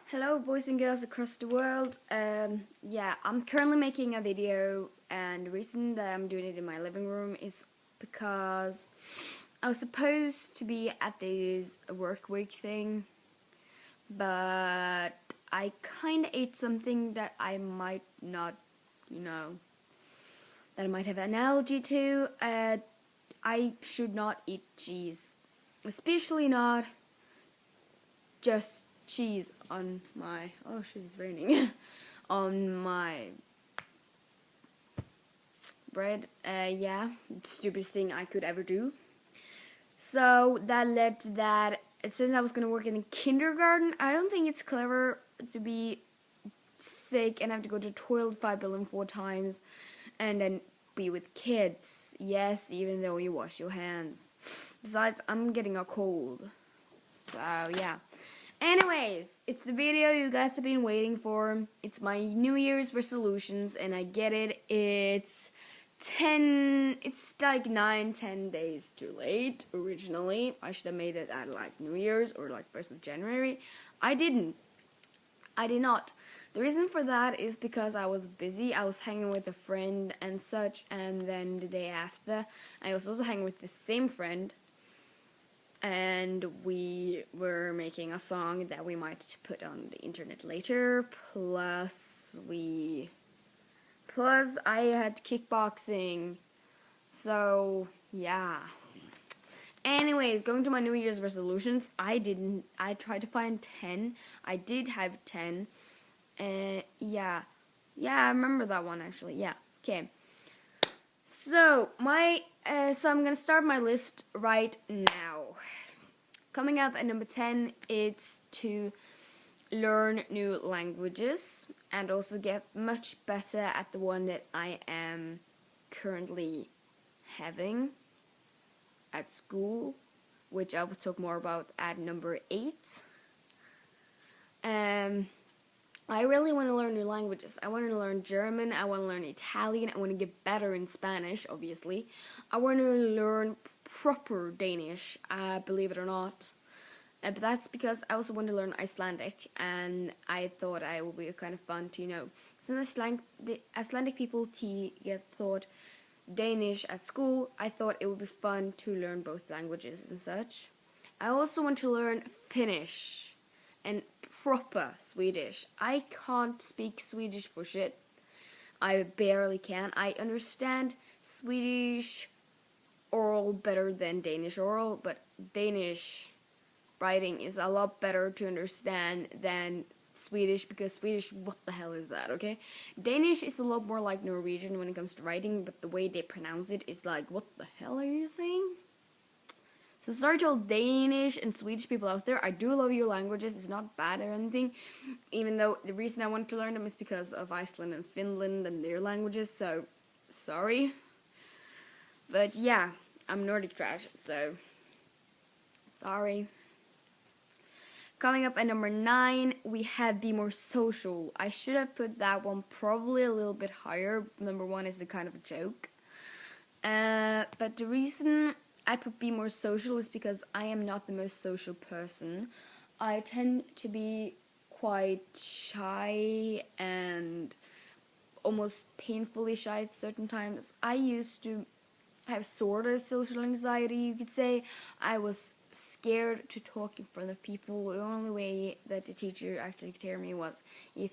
Hello boys and girls across the world. Yeah, I'm currently making a video, and the reason that I'm doing it in my living room is because I was supposed to be at this work week thing, but I kinda ate something that I might not, that I might have an allergy to. I should not eat cheese, especially not just cheese on my, oh shit, it's raining, on my bread. Yeah, stupidest thing I could ever do. So that led to that. Since I was gonna work in a kindergarten, I don't think it's clever to be sick and have to go to the toilet 5 billion times and then be with kids. Yes, even though you wash your hands. Besides, I'm getting a cold. So yeah. Anyways, it's the video you guys have been waiting for. It's my New Year's resolutions, and I get it. It's like 9-10 days too late originally. I should have made it at like New Year's or like 1st of January. I did not. The reason for that is because I was busy. I was hanging with a friend and such, and then the day after, I was also hanging with the same friend, and we were making a song that we might put on the internet later. Plus I had kickboxing. So yeah. Anyways, going to my New Year's resolutions, I tried to find 10. I did have 10. Yeah, I remember that one actually. Yeah. Okay. So I'm gonna start my list right now. Coming up at number 10, it's to learn new languages and also get much better at the one that I am currently having at school, which I will talk more about at number 8. I really want to learn new languages. I want to learn German, I want to learn Italian, I want to get better in Spanish, obviously. I want to learn proper Danish, believe it or not. But that's because I also want to learn Icelandic, and I thought it would be kind of fun to, since the Icelandic people get taught Danish at school, I thought it would be fun to learn both languages and such. I also want to learn Finnish and proper Swedish. I can't speak Swedish for shit. I barely can. I understand Swedish oral better than Danish oral, but Danish writing is a lot better to understand than Swedish, because Swedish, what the hell is that, okay? Danish is a lot more like Norwegian when it comes to writing, but the way they pronounce it is like, what the hell are you saying? So sorry to all Danish and Swedish people out there. I do love your languages. It's not bad or anything. Even though the reason I want to learn them is because of Iceland and Finland and their languages. So, sorry. But yeah, I'm Nordic trash, so sorry. Coming up at number 9, we have Be More Social. I should have put that one probably a little bit higher. Number 1 is a kind of a joke. But the reason I put Be More Social is because I am not the most social person. I tend to be quite shy and almost painfully shy at certain times. I used to have sort of social anxiety, you could say. I was scared to talk in front of people. The only way that the teacher actually could hear me was if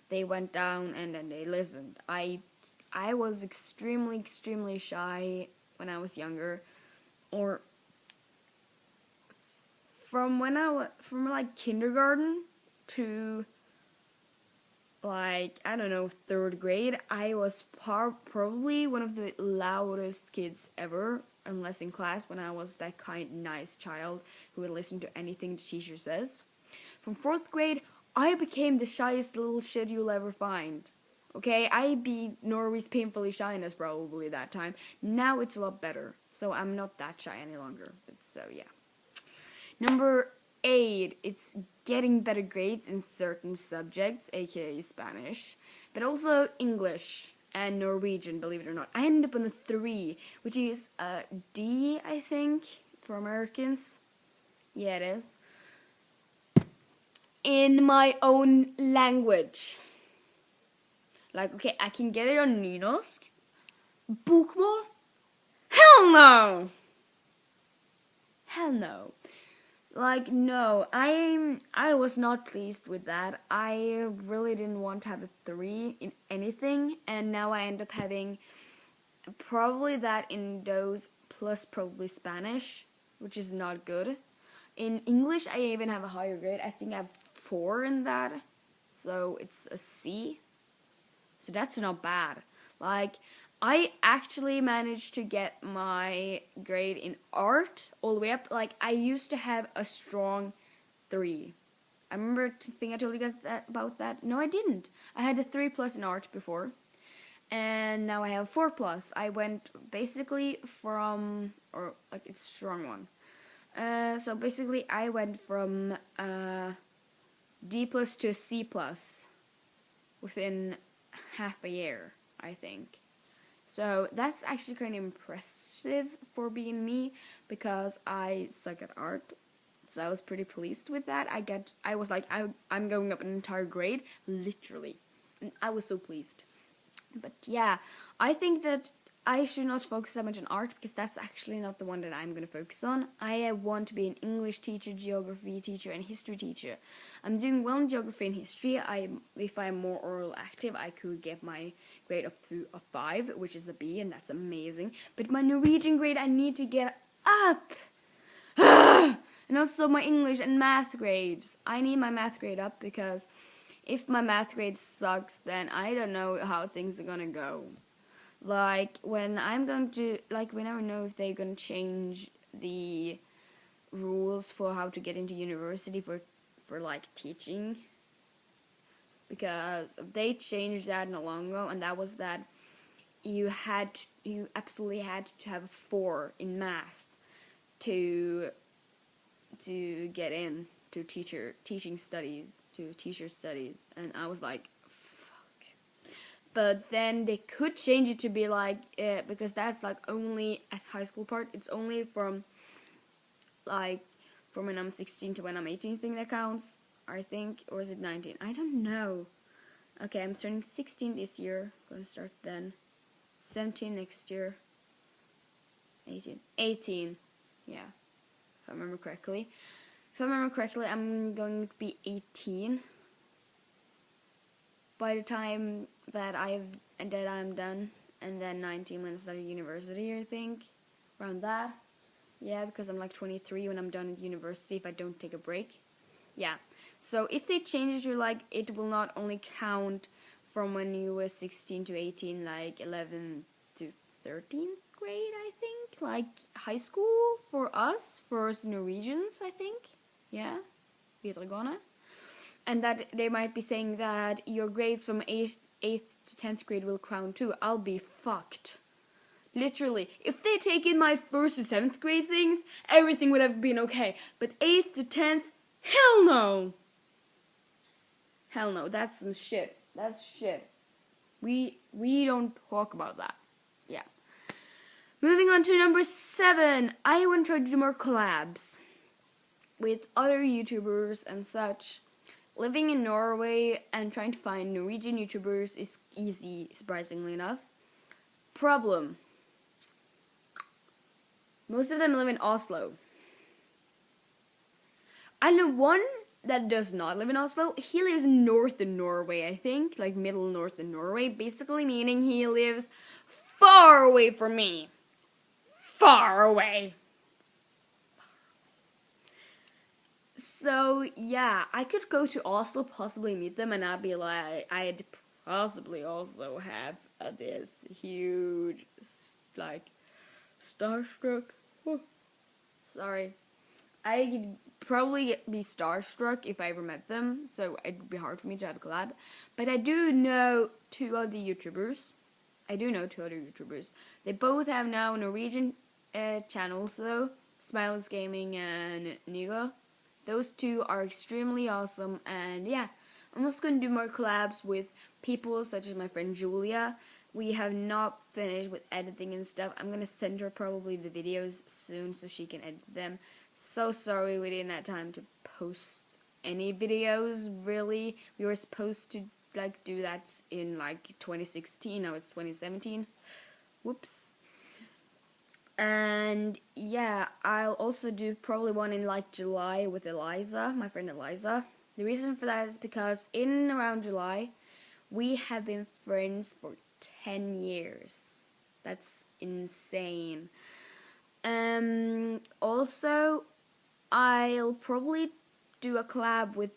they went down and then they listened. I was extremely shy when I was younger, or from like kindergarten to like, I don't know, 3rd grade. I was probably one of the loudest kids ever, unless in class when I was that kind, nice child who would listen to anything the teacher says. From 4th grade, I became the shyest little shit you'll ever find. Okay, I beat Norway's painfully shyness probably that time. Now it's a lot better, so I'm not that shy any longer. But so yeah. Number 8, it's getting better grades in certain subjects, aka Spanish, but also English and Norwegian, believe it or not. I ended up on a 3, which is a D, I think, for Americans. Yeah, it is. in my own language. Like, okay, I can get it on nynorsk. Bokmål? Hell no! Hell no. Like, no, I was not pleased with that. I really didn't want to have a 3 in anything, and now I end up having probably that in those plus probably Spanish, which is not good. In English, I even have a higher grade. I think I have 4 in that, so it's a C. So that's not bad. Like, I actually managed to get my grade in art all the way up. Like, I used to have a strong 3. I remember I told you guys about that. No, I didn't. I had a 3 plus in art before. And now I have 4 plus. I went basically from, or like it's a strong one. So basically I went from D plus to a C plus within half a year, I think. So that's actually kind of impressive for being me, because I suck at art. So I was pretty pleased with that. I was like, I'm going up an entire grade, literally. And I was so pleased. But yeah, I think that I should not focus that much on art, because that's actually not the one that I'm going to focus on. I want to be an English teacher, geography teacher, and history teacher. I'm doing well in geography and history. If I'm more oral active, I could get my grade up to a 5, which is a B, and that's amazing. But my Norwegian grade, I need to get up. And also my English and math grades. I need my math grade up, because if my math grade sucks, then I don't know how things are gonna go. Like, when I'm going to, like, we never know if they're gonna change the rules for how to get into university for like, teaching. Because they changed that not long ago, and that was that you absolutely had to have a 4 in math to get in to teaching studies, to teacher studies, and I was like, but then they could change it to be like, because that's like only at high school part. It's only from when I'm 16 to when I'm 18 thing that counts, I think. Or is it 19? I don't know. Okay, I'm turning 16 this year. Gonna start then. 17 next year. 18. Yeah. If I remember correctly. I'm going to be 18 by the time that I'm done, and then 19 when I start university, I think, around that. Yeah, because I'm like 23 when I'm done at university if I don't take a break. Yeah, so if they change it to like, it will not only count from when you were 16 to 18, like 11 to 13th grade, I think, like high school for us Norwegians, I think. Yeah, videregående. And that they might be saying that your grades from 8th to 10th grade will count too. I'll be fucked. Literally. If they take in my 1st to 7th grade things, everything would have been okay. But 8th to 10th, hell no. Hell no, that's some shit. That's shit. We don't talk about that. Yeah. Moving on to number 7. I want to try to do more collabs with other YouTubers and such. Living in Norway and trying to find Norwegian YouTubers is easy, surprisingly enough. Problem. Most of them live in Oslo. I know one that does not live in Oslo. He lives in northern Norway, I think. Like middle northern Norway. Basically meaning he lives far away from me. Far away. So, yeah, I could go to Oslo, possibly meet them, and I'd be like, I'd possibly also have this huge, like, starstruck. Oh, sorry. I'd probably be starstruck if I ever met them, so it'd be hard for me to have a collab. But I do know 2 other YouTubers. They both have now Norwegian channels, though. Smiles Gaming and Nigo. Those 2 are extremely awesome, and yeah, I'm also going to do more collabs with people such as my friend Julia. We have not finished with editing and stuff. I'm going to send her probably the videos soon so she can edit them. So sorry we didn't have time to post any videos really. We were supposed to like do that in like 2016. Now it's 2017. Whoops. And yeah, I'll also do probably one in like July with Eliza, my friend Eliza. The reason for that is because in around July, we have been friends for 10 years. That's insane. Also, I'll probably do a collab with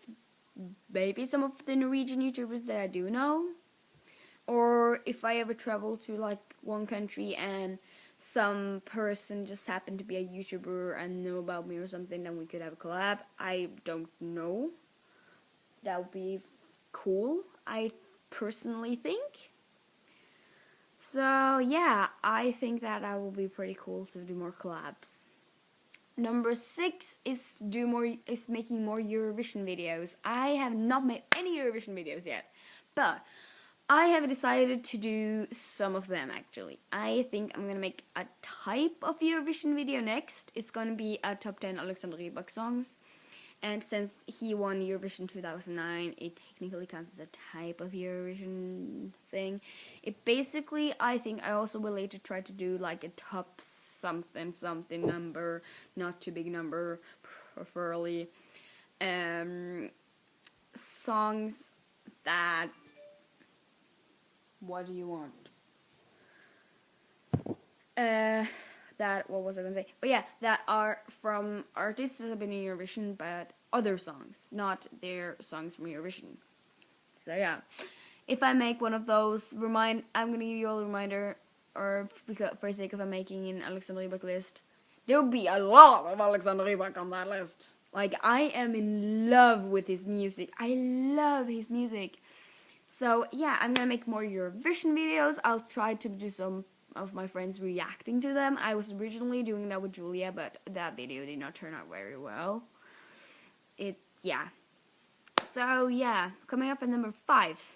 maybe some of the Norwegian YouTubers that I do know. Or if I ever travel to like one country and some person just happened to be a YouTuber and know about me or something, then we could have a collab. I don't know. That would be cool, I personally think. So yeah, I think that will be pretty cool to do more collabs. Number 6 is making more Eurovision videos. I have not made any Eurovision videos yet, but I have decided to do some of them actually. I think I'm gonna make a type of Eurovision video next. It's gonna be a top 10 Alexander Rybak songs. And since he won Eurovision 2009, it technically counts as a type of Eurovision thing. It basically, I think I also will later try to do like a top something number, not too big number, preferably. Songs that... What do you want? What was I gonna say? Oh yeah, that are from artists that have been in Eurovision, but other songs, not their songs from Eurovision. So yeah, if I make one of those, I'm gonna give you all a reminder, or for the sake of making an Alexander Rybak list, there will be a lot of Alexander Rybak on that list. Like, I am in love with his music. I love his music. So yeah, I'm gonna make more Eurovision videos. I'll try to do some of my friends reacting to them. I was originally doing that with Julia, but that video did not turn out very well. Yeah. So yeah, coming up at number 5.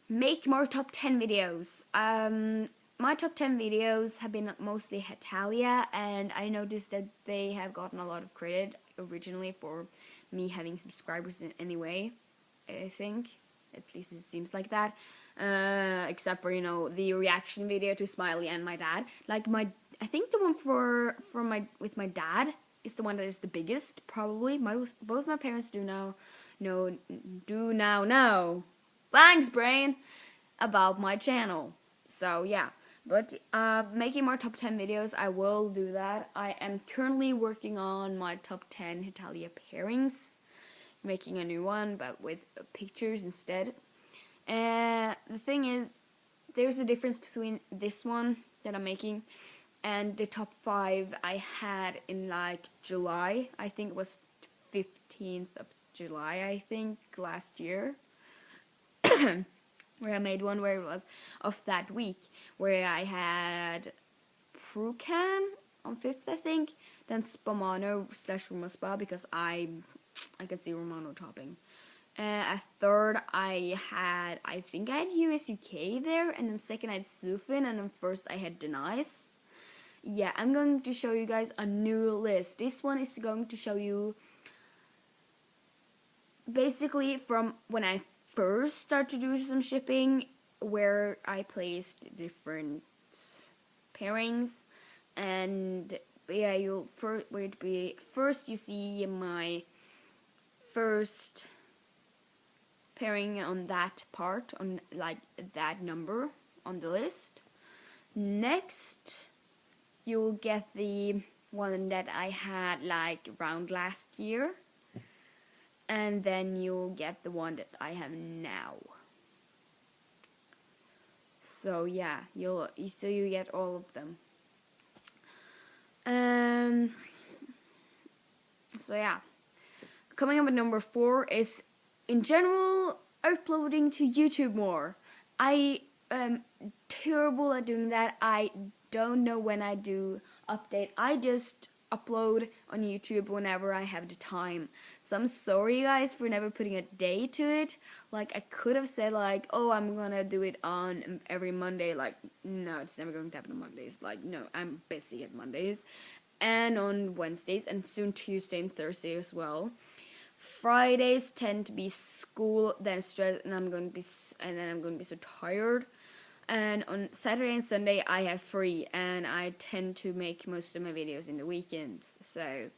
Make more top 10 videos. My top 10 videos have been mostly Hetalia, and I noticed that they have gotten a lot of credit originally for me having subscribers in any way. I think, at least it seems like that, except for, the reaction video to Smiley and my dad. Like, I think the one with my dad is the one that is the biggest, probably. Both my parents do now know, thanks brain, about my channel. So yeah, but making more top 10 videos, I will do that. I am currently working on my top 10 Hetalia pairings, making a new one, but with pictures instead. The thing is, there's a difference between this one that I'm making and the top 5 I had in like July. I think it was 15th of July, I think, last year. Where I made one where it was of that week, where I had Prukan on 5th, I think, then Spamano / Rumaspa, because I can see Romano topping. At 3rd, I think I had US UK there, and then 2nd I had Sufin, and then 1st I had Denies. Yeah, I'm going to show you guys a new list. This one is going to show you basically from when I first started to do some shipping, where I placed different pairings, and yeah, first you see my first pairing on that part, on like that number on the list. Next, you'll get the one that I had like around last year, and then you'll get the one that I have now. So yeah, you get all of them. So yeah, coming up at number 4 is, in general, uploading to YouTube more. I am terrible at doing that. I don't know when I do update. I just upload on YouTube whenever I have the time. So I'm sorry guys for never putting a day to it. Like, I could have said like, oh, I'm gonna do it on every Monday. Like, no, it's never going to happen on Mondays. Like, no, I'm busy at Mondays and on Wednesdays, and soon Tuesday and Thursday as well. Fridays tend to be school, then stress, and then I'm going to be so tired. And on Saturday and Sunday I have free, and I tend to make most of my videos in the weekends. So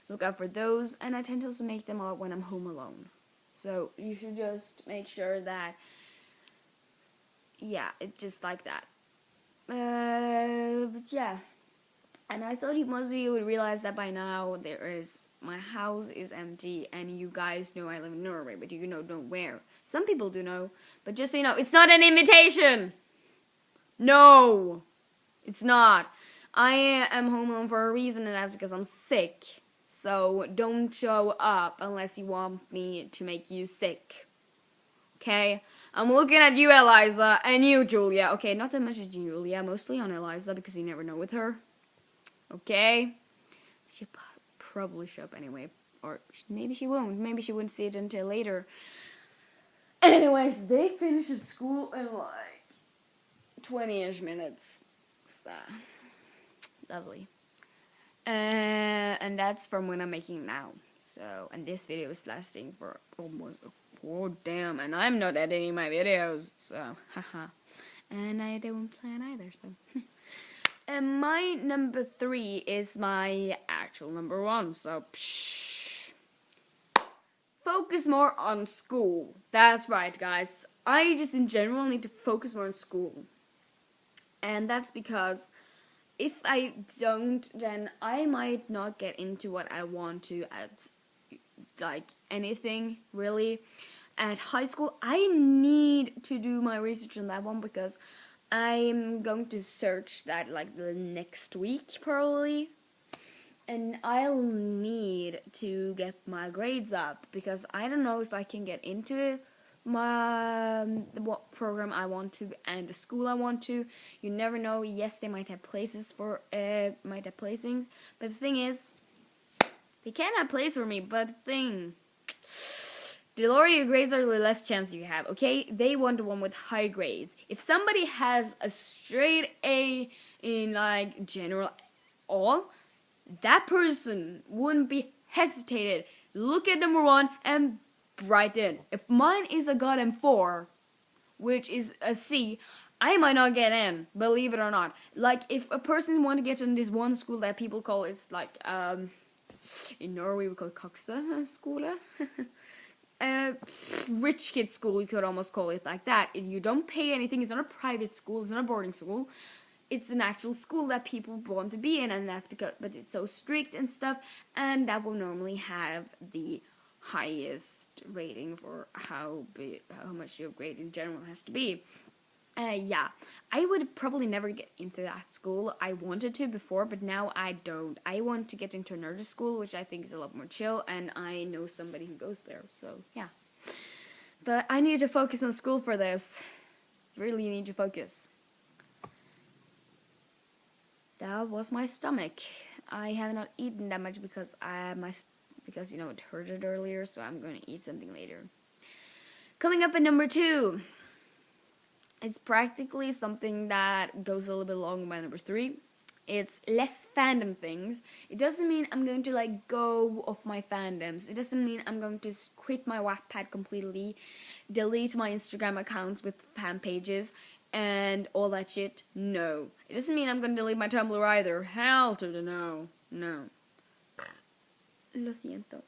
look out for those, and I tend to also make them out when I'm home alone. So you should just make sure that, yeah, it's just like that. But yeah, and I thought most of you would realize that by now. My house is empty, and you guys know I live in Norway, but you know where. Some people do know, but just so you know, it's not an invitation. No, it's not. I am home alone for a reason, and that's because I'm sick. So don't show up unless you want me to make you sick. Okay? I'm looking at you, Eliza, and you, Julia. Okay, not that much as Julia, mostly on Eliza, because you never know with her. Okay? She'll probably show up anyway. Or maybe she won't. Maybe she wouldn't see it until later. Anyways, they finish at school in like 20-ish minutes. So, lovely. And that's from when I'm making now. So, and this video is lasting for almost, oh damn, and I'm not editing my videos, so, haha. And I don't plan either, so. And my number 3 is my actual number 1, so, focus more on school. That's right, guys. I just in general need to focus more on school. And that's because if I don't, then I might not get into what I want to at, like, anything, really. At high school, I need to do my research on that one, because I'm going to search that, like, the next week, probably. And I'll need to get my grades up, because I don't know if I can get into what program I want to and the school I want to. You never know. Yes, they might have places for placings, but the thing is, they can have place for me. But the thing, the lower your grades are, the less chance you have. Okay, they want the one with high grades. If somebody has a straight A in like general all, that person wouldn't be hesitated. Look at number 1 and write in. If mine is a goddamn 4, which is a C, I might not get in, believe it or not. Like, if a person want to get in this one school that people call, it's like, in Norway we call Koksa skole. Rich kid school, you could almost call it like that. You don't pay anything, it's not a private school, it's not a boarding school. It's an actual school that people want to be in, and that's because, but it's so strict and stuff, and that will normally have the highest rating for how much your grade in general has to be. Yeah, I would probably never get into that school. I wanted to before, but now I don't. I want to get into another school, which I think is a lot more chill, and I know somebody who goes there, so yeah. But I need to focus on school for this. Really need to focus. That was my stomach. I have not eaten that much because because you know it hurted earlier, so I'm going to eat something later. Coming up at number 2. It's practically something that goes a little bit along with my number 3. It's less fandom things. It doesn't mean I'm going to like go off my fandoms. It doesn't mean I'm going to quit my Wattpad completely, delete my Instagram accounts with fan pages, and all that shit. No. It doesn't mean I'm going to delete my Tumblr either. Hell to the no. No. Lo siento.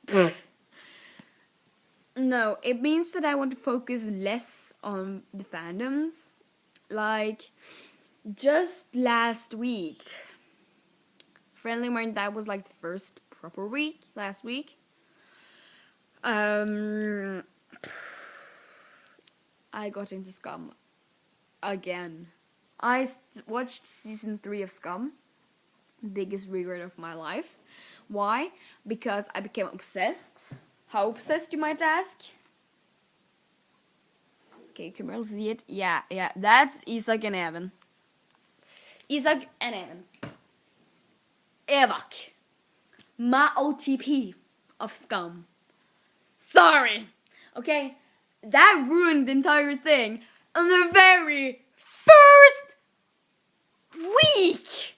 No, it means that I want to focus less on the fandoms. Like, just last week, Friendly Mine, that was like the first proper week, last week. I got into Scum again. I watched season 3 of Scum. Biggest regret of my life. Why? Because I became obsessed. How obsessed, you might ask? Okay, can you see it? Yeah, that's Isak and Evan. Isak and Evan. Evak. My OTP of Scum. Sorry. Okay, that ruined the entire thing on the very first week.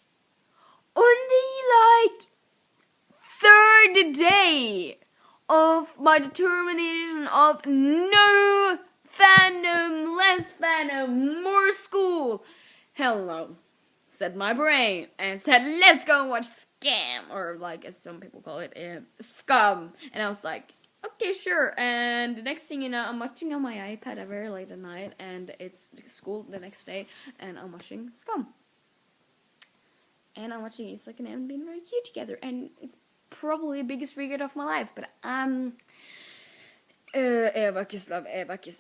On the, like, 3rd day of my determination of no fandom, less fandom, more school. Hell no, said my brain, and said, let's go and watch Scam, or like as some people call it, Scum. And I was like, okay, sure. And the next thing you know, I'm watching on my iPad at very late at night, and it's school the next day, and I'm watching Scum. And I'm watching Isak and Evan being very cute together, and it's probably the biggest regret of my life, but Eva Kiss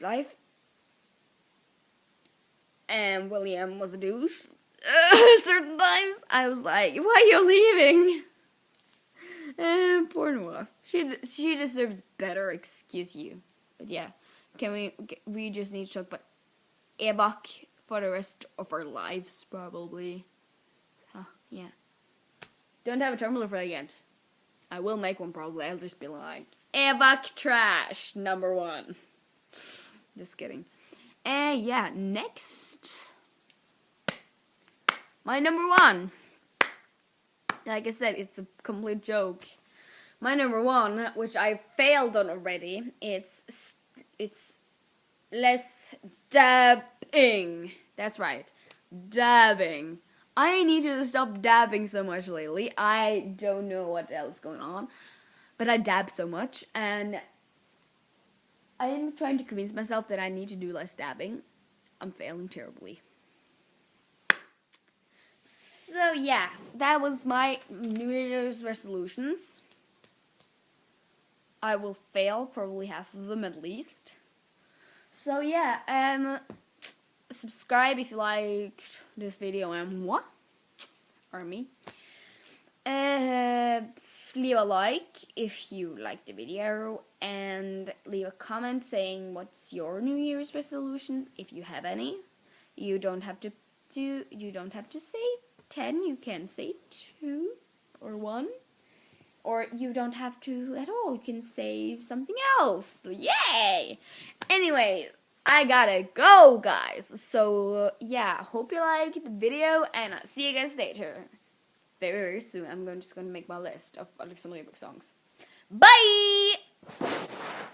life. And William was a douche. Certain times I was like, why are you leaving? Poor Noah. She deserves better, excuse you. But yeah, we just need to talk about Ebak for the rest of our lives, probably. Yeah. Don't have a Tumblr for that yet. I will make one probably. I'll just be like, Ebak trash, number 1. Just kidding. Yeah, next. My number 1. Like I said, it's a complete joke. My number 1, which I failed on already, it's less dabbing. That's right. Dabbing. I need to stop dabbing so much lately. I don't know what else is going on, but I dab so much, and I'm trying to convince myself that I need to do less dabbing. I'm failing terribly. So yeah, that was my New Year's resolutions. I will fail probably half of them at least. So yeah, subscribe if you liked this video and what? Or me. Leave a like if you liked the video, and leave a comment saying what's your New Year's resolutions if you have any. You don't have to say 10, you can say 2 or 1. Or you don't have to at all, you can say something else. Yay! Anyway, I gotta go, guys. So, yeah, hope you liked the video, and I'll see you guys later. Very, very soon. I'm just gonna make my list of Alexander Rybak songs. Bye!